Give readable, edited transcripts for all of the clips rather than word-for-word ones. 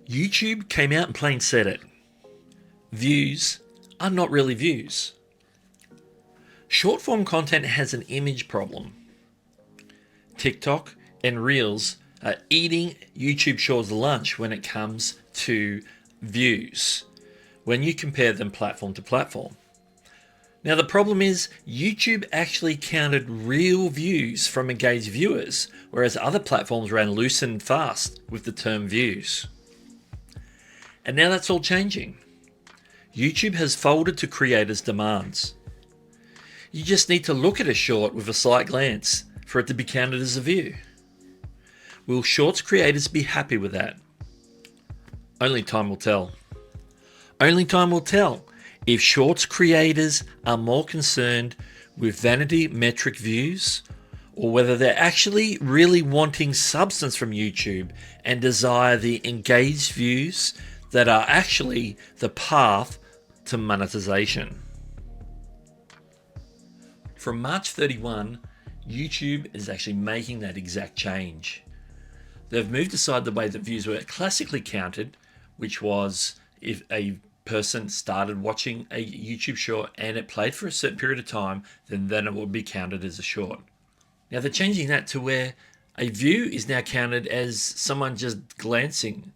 YouTube came out and plain said it. Views are not really views. Short form content has an image problem. TikTok and Reels are eating YouTube Shorts' lunch when it comes to views, when you compare them platform to platform. Now the problem is YouTube actually counted real views from engaged viewers, whereas other platforms ran loose and fast with the term views. And now that's all changing. YouTube has folded to creators' demands. You just need to look at a short with a slight glance for it to be counted as a view. Will Shorts creators be happy with that? Only time will tell. Only time will tell if Shorts creators are more concerned with vanity metric views, or whether they're actually really wanting substance from YouTube and desire the engaged views that are actually the path to monetization. From March 31, YouTube is actually making that exact change. They've moved aside the way that views were classically counted, which was if a person started watching a YouTube short and it played for a certain period of time, then it would be counted as a short. Now they're changing that to where a view is now counted as someone just glancing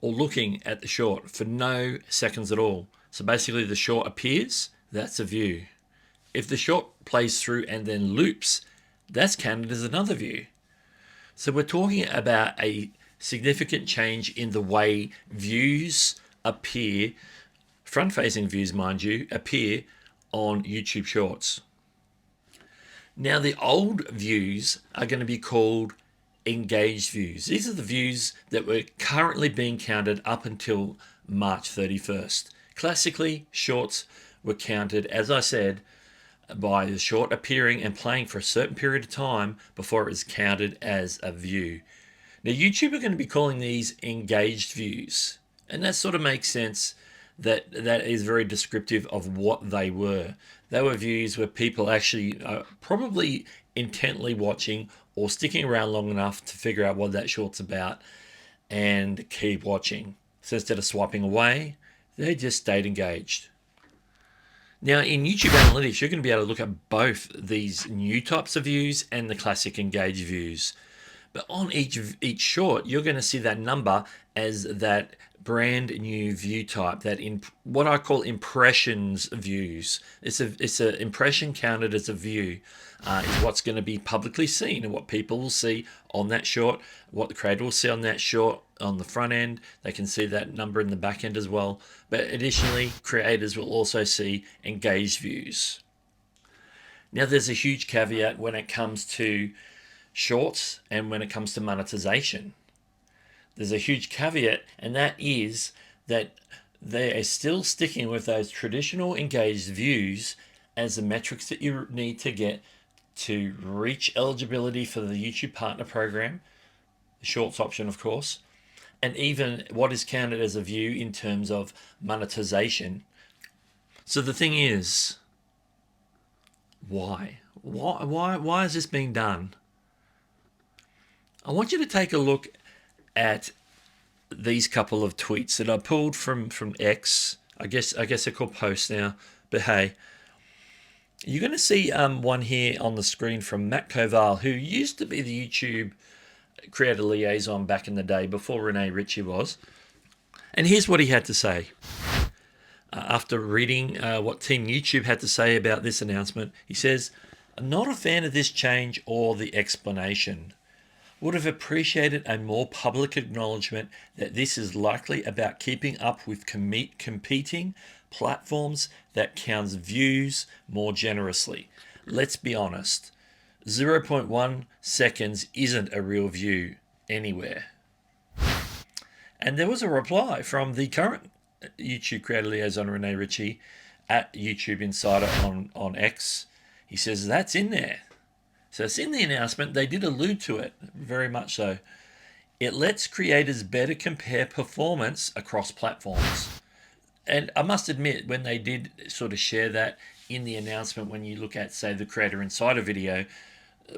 or looking at the short for no seconds at all. So basically the short appears, that's a view. If the short plays through and then loops, that's counted as another view. So we're talking about a significant change in the way views appear, front-facing views, mind you, appear on YouTube Shorts. Now the old views are going to be called engaged views. These are the views that were currently being counted up until March 31st. Classically, shorts were counted, as I said, by the short appearing and playing for a certain period of time before it was counted as a view. Now YouTube are going to be calling these engaged views, and that sort of makes sense. That is very descriptive of what they were. They were views where people actually probably intently watching or sticking around long enough to figure out what that short's about and keep watching. So instead of swiping away, they just stayed engaged. Now in YouTube Analytics, you're going to be able to look at both these new types of views and the classic engaged views. But on each short, you're going to see that number as that brand new view type, that in what I call impressions views. It's an impression counted as a view. Is what's going to be publicly seen and what people will see on that short, what the creator will see on that short on the front end. They can see that number in the back end as well. But additionally, creators will also see engaged views. Now there's a huge caveat when it comes to shorts and when it comes to monetization. There's a huge caveat, and that is that they are still sticking with those traditional engaged views as the metrics that you need to get to reach eligibility for the YouTube Partner Program, the shorts option of course, and even what is counted as a view in terms of monetization. So the thing is, why? Why is this being done? I want you to take a look at these couple of tweets that I pulled from X. I guess they're called posts now, but hey, you're going to see one here on the screen from Matt Koval, who used to be the YouTube creator liaison back in the day before Renee Ritchie was. And here's what he had to say. After reading what Team YouTube had to say about this announcement, he says, "I'm not a fan of this change or the explanation. Would have appreciated a more public acknowledgement that this is likely about keeping up with competing platforms that counts views more generously. Let's be honest, 0.1 seconds isn't a real view anywhere." And there was a reply from the current YouTube creator liaison Renee Ritchie at YouTube Insider on X. He says that's in there. So it's in the announcement. They did allude to it, very much so. It lets creators better compare performance across platforms. And I must admit, when they did sort of share that in the announcement, when you look at, say, the Creator Insider video,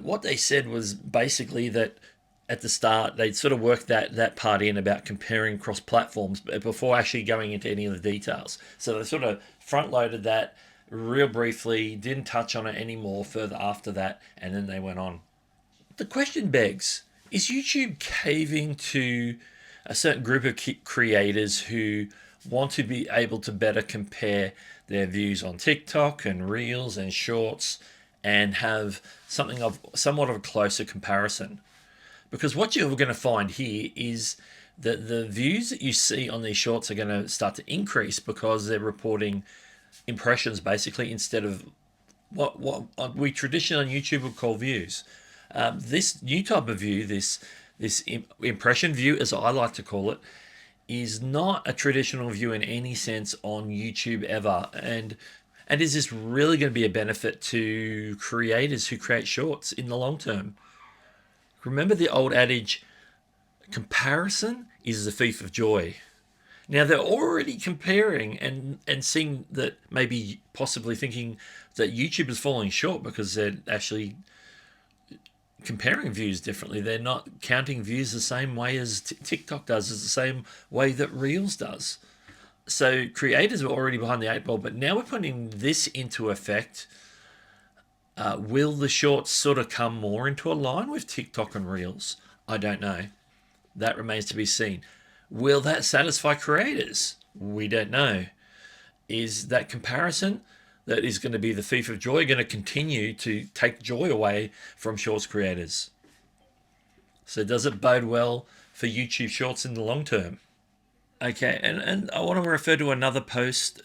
what they said was basically that at the start, they'd sort of work that part in about comparing cross platforms before actually going into any of the details. So they sort of front loaded that real briefly, didn't touch on it anymore further after that, and then they went on. The question begs, is YouTube caving to a certain group of creators who want to be able to better compare their views on TikTok and Reels and Shorts and have somewhat of a closer comparison? Because what you're going to find here is that the views that you see on these shorts are going to start to increase because they're reporting impressions basically instead of what we traditionally on YouTube would call views. This new type of view, this impression view, as I like to call it, is not a traditional view in any sense on YouTube ever. And is this really going to be a benefit to creators who create shorts in the long term? Remember the old adage, comparison is the thief of joy. Now they're already comparing and seeing that, maybe possibly thinking that YouTube is falling short because they're actually comparing views differently. They're not counting views the same way as TikTok does, is the same way that Reels does. So creators are already behind the eight ball, but now we're putting this into effect. Will the shorts sort of come more into a line with TikTok and Reels? I don't know. That remains to be seen. Will that satisfy creators? We don't know. Is that comparison that is going to be the thief of joy going to continue to take joy away from shorts creators? So does it bode well for YouTube shorts in the long term? Okay, and I want to refer to another post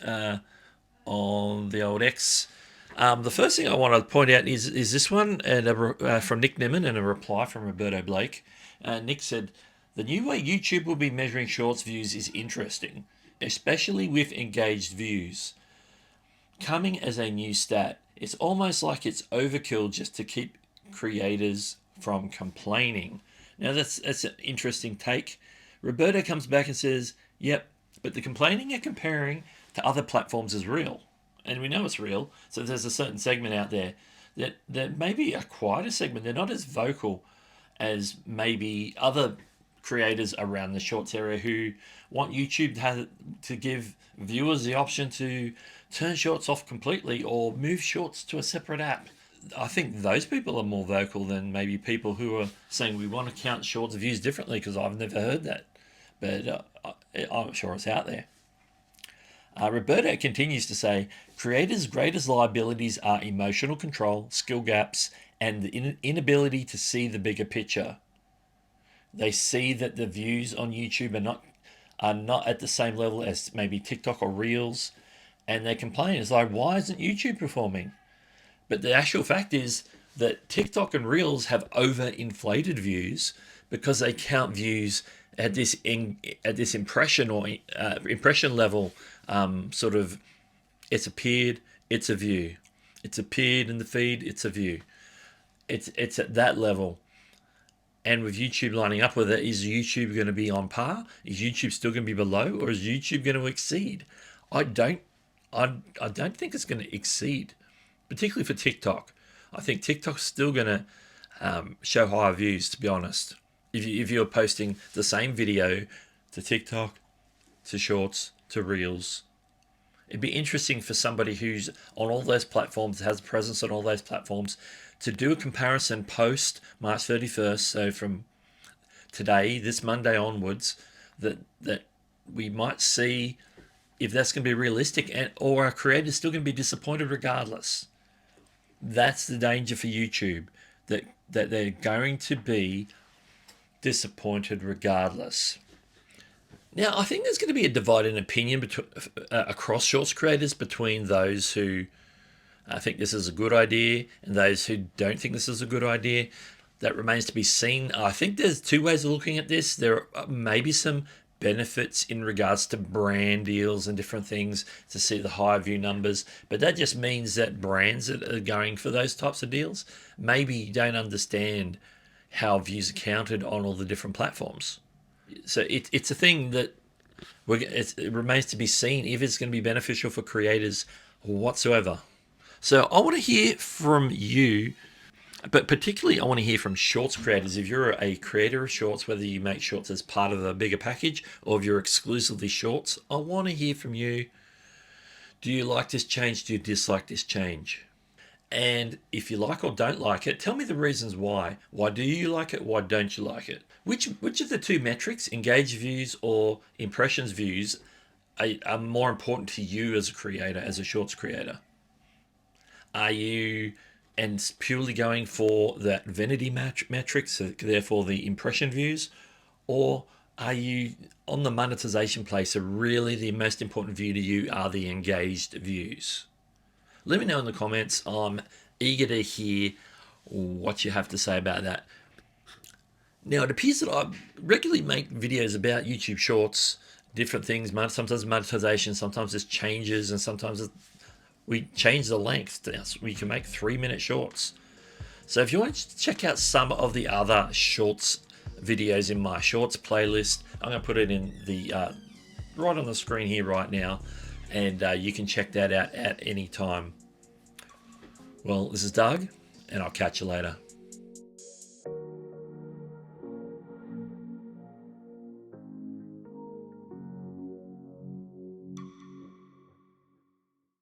on the old X. The first thing I want to point out is this one and from Nick Nimmin and a reply from Roberto Blake. Nick said, the new way YouTube will be measuring shorts views is interesting, especially with engaged views. Coming as a new stat, it's almost like it's overkill just to keep creators from complaining. Now that's an interesting take. Roberto comes back and says, yep, but the complaining and comparing to other platforms is real. And we know it's real. So there's a certain segment out there that maybe a quieter segment. They're not as vocal as maybe other creators around the shorts area who want YouTube to give viewers the option to turn shorts off completely or move shorts to a separate app. I think those people are more vocal than maybe people who are saying we want to count shorts views differently, because I've never heard that. But I'm sure it's out there. Roberto continues to say, creators' greatest liabilities are emotional control, skill gaps, and the inability to see the bigger picture. They see that the views on YouTube are not at the same level as maybe TikTok or Reels, and they complain. It's like, why isn't YouTube performing? But the actual fact is that TikTok and Reels have overinflated views because they count views at this impression or impression level. Sort of, it's appeared, it's a view. It's appeared in the feed, it's a view. It's at that level. And with YouTube lining up with it, is YouTube going to be on par? Is YouTube still going to be below, or is YouTube going to exceed? I don't think it's going to exceed, particularly for TikTok. I think TikTok's still going to show higher views, to be honest. If you're posting the same video to TikTok, to Shorts, to Reels, it'd be interesting for somebody who's on all those platforms, has a presence on all those platforms, to do a comparison post March 31st, so from today, this Monday onwards, that we might see if that's going to be realistic, or are creators still going to be disappointed regardless. That's the danger for YouTube, that they're going to be disappointed regardless. Now, I think there's going to be a divided opinion across shorts creators between those who think this is a good idea and those who don't think this is a good idea. That remains to be seen. I think there's two ways of looking at this. There are maybe some benefits in regards to brand deals and different things to see the higher view numbers, but that just means that brands that are going for those types of deals maybe don't understand how views are counted on all the different platforms. So it's a thing that it remains to be seen if it's going to be beneficial for creators whatsoever. So I want to hear from you. But particularly, I want to hear from shorts creators. If you're a creator of shorts, whether you make shorts as part of a bigger package or if you're exclusively shorts, I want to hear from you. Do you like this change? Do you dislike this change? And if you like or don't like it, tell me the reasons why. Why do you like it? Why don't you like it? Which of the two metrics, engaged views or impressions views, are more important to you as a creator, as a shorts creator? Are you and purely going for that vanity metrics, so therefore the impression views, or are you on the monetization place? So really, the most important view to you are the engaged views. Let me know in the comments. I'm eager to hear what you have to say about that. Now, it appears that I regularly make videos about YouTube Shorts, different things, sometimes monetization, sometimes it's changes, and sometimes we change the length. We can make 3-minute shorts. So if you want to check out some of the other shorts videos in my shorts playlist, I'm going to put it in the right on the screen here right now, and you can check that out at any time. Well, this is Doug, and I'll catch you later.